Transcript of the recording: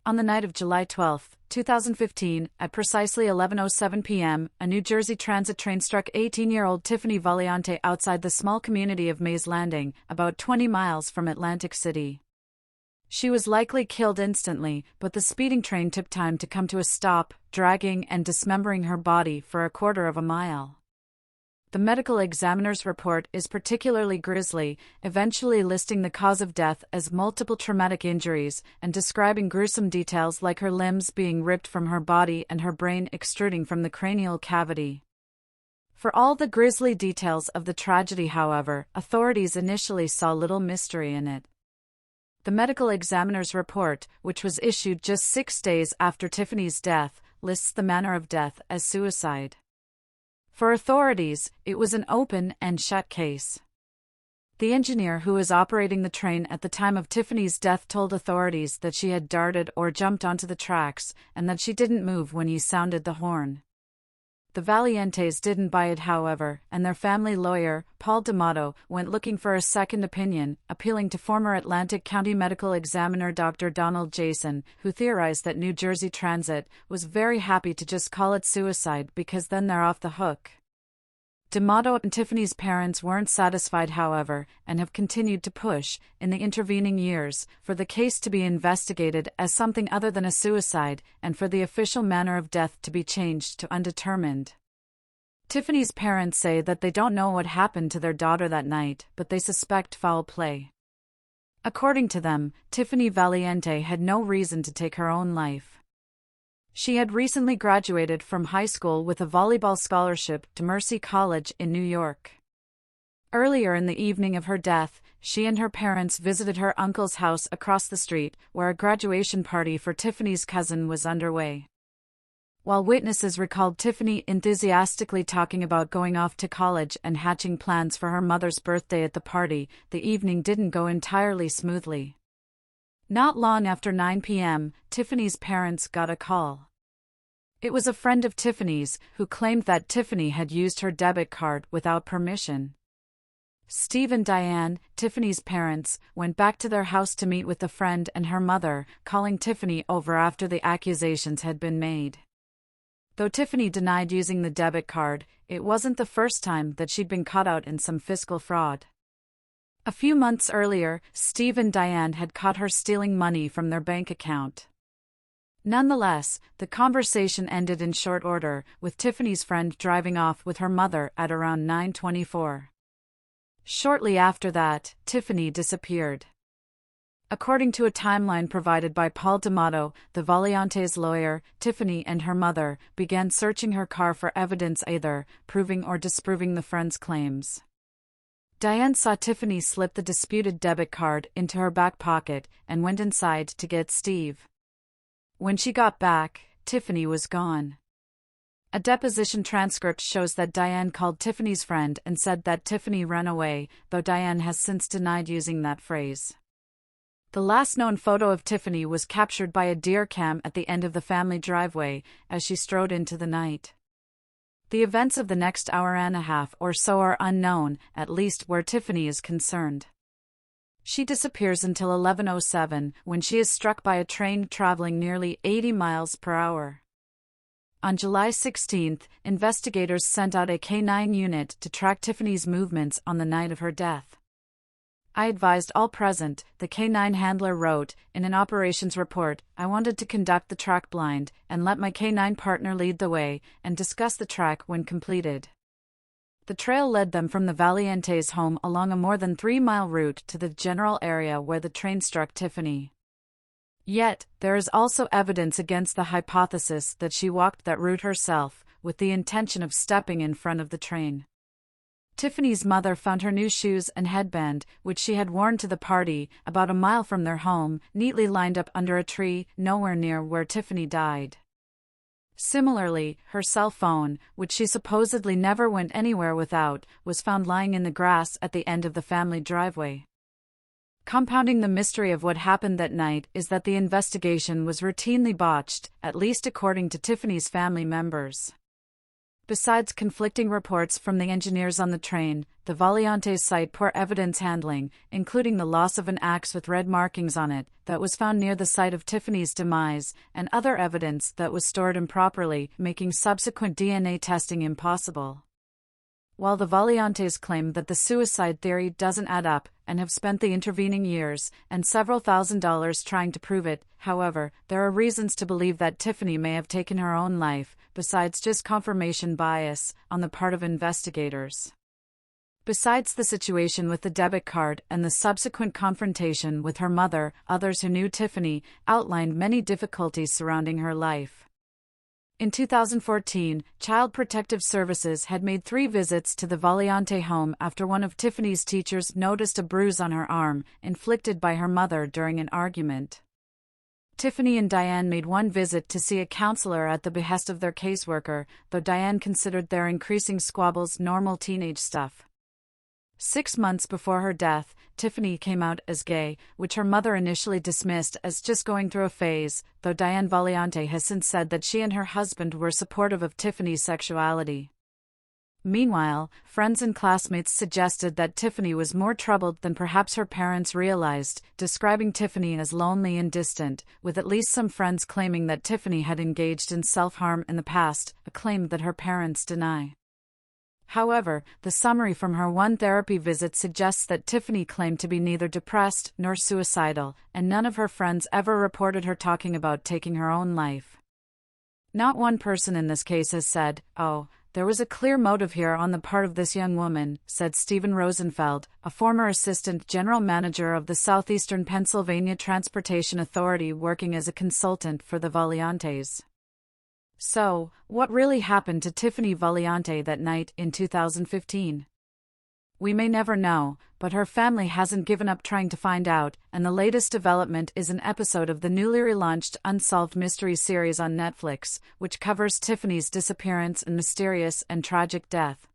On the night of July 12, 2015, at precisely 11:07 p.m., a New Jersey Transit train struck 18-year-old Tiffany Valiante outside the small community of Mays Landing, about 20 miles from Atlantic City. She was likely killed instantly, but the speeding train took time to come to a stop, dragging and dismembering her body for a quarter of a mile. The medical examiner's report is particularly grisly, eventually listing the cause of death as multiple traumatic injuries and describing gruesome details like her limbs being ripped from her body and her brain extruding from the cranial cavity. For all the grisly details of the tragedy, however, authorities initially saw little mystery in it. The medical examiner's report, which was issued just 6 days after Tiffany's death, lists the manner of death as suicide. For authorities, it was an open and shut case. The engineer who was operating the train at the time of Tiffany's death told authorities that she had darted or jumped onto the tracks and that she didn't move when he sounded the horn. The Valiantes didn't buy it, however, and their family lawyer, Paul D'Amato, went looking for a second opinion, appealing to former Atlantic County Medical Examiner Dr. Donald Jason, who theorized that New Jersey Transit was very happy to just call it suicide because then they're off the hook. D'Amato and Tiffany's parents weren't satisfied, however, and have continued to push, in the intervening years, for the case to be investigated as something other than a suicide, and for the official manner of death to be changed to undetermined. Tiffany's parents say that they don't know what happened to their daughter that night, but they suspect foul play. According to them, Tiffany Valiante had no reason to take her own life. She had recently graduated from high school with a volleyball scholarship to Mercy College in New York. Earlier in the evening of her death, she and her parents visited her uncle's house across the street, where a graduation party for Tiffany's cousin was underway. While witnesses recalled Tiffany enthusiastically talking about going off to college and hatching plans for her mother's birthday at the party, the evening didn't go entirely smoothly. Not long after 9 p.m., Tiffany's parents got a call. It was a friend of Tiffany's who claimed that Tiffany had used her debit card without permission. Steve and Diane, Tiffany's parents, went back to their house to meet with the friend and her mother, calling Tiffany over after the accusations had been made. Though Tiffany denied using the debit card, it wasn't the first time that she'd been caught out in some fiscal fraud. A few months earlier, Steve and Diane had caught her stealing money from their bank account. Nonetheless, the conversation ended in short order, with Tiffany's friend driving off with her mother at around 9:24. Shortly after that, Tiffany disappeared. According to a timeline provided by Paul D'Amato, the Valiante's lawyer, Tiffany and her mother began searching her car for evidence either proving or disproving the friend's claims. Diane saw Tiffany slip the disputed debit card into her back pocket and went inside to get Steve. When she got back, Tiffany was gone. A deposition transcript shows that Diane called Tiffany's friend and said that Tiffany ran away, though Diane has since denied using that phrase. The last known photo of Tiffany was captured by a deer cam at the end of the family driveway as she strode into the night. The events of the next hour and a half or so are unknown, at least where Tiffany is concerned. She disappears until 11:07, when she is struck by a train traveling nearly 80 miles per hour. On July 16, investigators sent out a K-9 unit to track Tiffany's movements on the night of her death. I advised all present, the K-9 handler wrote, in an operations report, I wanted to conduct the track blind, and let my K-9 partner lead the way, and discuss the track when completed. The trail led them from the Valiantes' home along a more than 3-mile route to the general area where the train struck Tiffany. Yet, there is also evidence against the hypothesis that she walked that route herself, with the intention of stepping in front of the train. Tiffany's mother found her new shoes and headband, which she had worn to the party, about a mile from their home, neatly lined up under a tree, nowhere near where Tiffany died. Similarly, her cell phone, which she supposedly never went anywhere without, was found lying in the grass at the end of the family driveway. Compounding the mystery of what happened that night is that the investigation was routinely botched, at least according to Tiffany's family members. Besides conflicting reports from the engineers on the train, the Valiantes cite poor evidence handling, including the loss of an axe with red markings on it that was found near the site of Tiffany's demise, and other evidence that was stored improperly, making subsequent DNA testing impossible. While the Valiantes claim that the suicide theory doesn't add up, and have spent the intervening years and several $1,000s trying to prove it, however, there are reasons to believe that Tiffany may have taken her own life, besides just confirmation bias on the part of investigators. Besides the situation with the debit card and the subsequent confrontation with her mother, others who knew Tiffany outlined many difficulties surrounding her life. In 2014, Child Protective Services had made 3 visits to the Valiante home after one of Tiffany's teachers noticed a bruise on her arm, inflicted by her mother during an argument. Tiffany and Diane made 1 visit to see a counselor at the behest of their caseworker, though Diane considered their increasing squabbles normal teenage stuff. 6 months before her death, Tiffany came out as gay, which her mother initially dismissed as just going through a phase, though Diane Valiante has since said that she and her husband were supportive of Tiffany's sexuality. Meanwhile, friends and classmates suggested that Tiffany was more troubled than perhaps her parents realized, describing Tiffany as lonely and distant, with at least some friends claiming that Tiffany had engaged in self-harm in the past, a claim that her parents deny. However, the summary from her 1 therapy visit suggests that Tiffany claimed to be neither depressed nor suicidal, and none of her friends ever reported her talking about taking her own life. Not one person in this case has said, "Oh, there was a clear motive here on the part of this young woman," said Stephen Rosenfeld, a former assistant general manager of the Southeastern Pennsylvania Transportation Authority working as a consultant for the Valiantes. So, what really happened to Tiffany Valiante that night in 2015? We may never know, but her family hasn't given up trying to find out, and the latest development is an episode of the newly relaunched Unsolved Mysteries series on Netflix, which covers Tiffany's disappearance and mysterious and tragic death.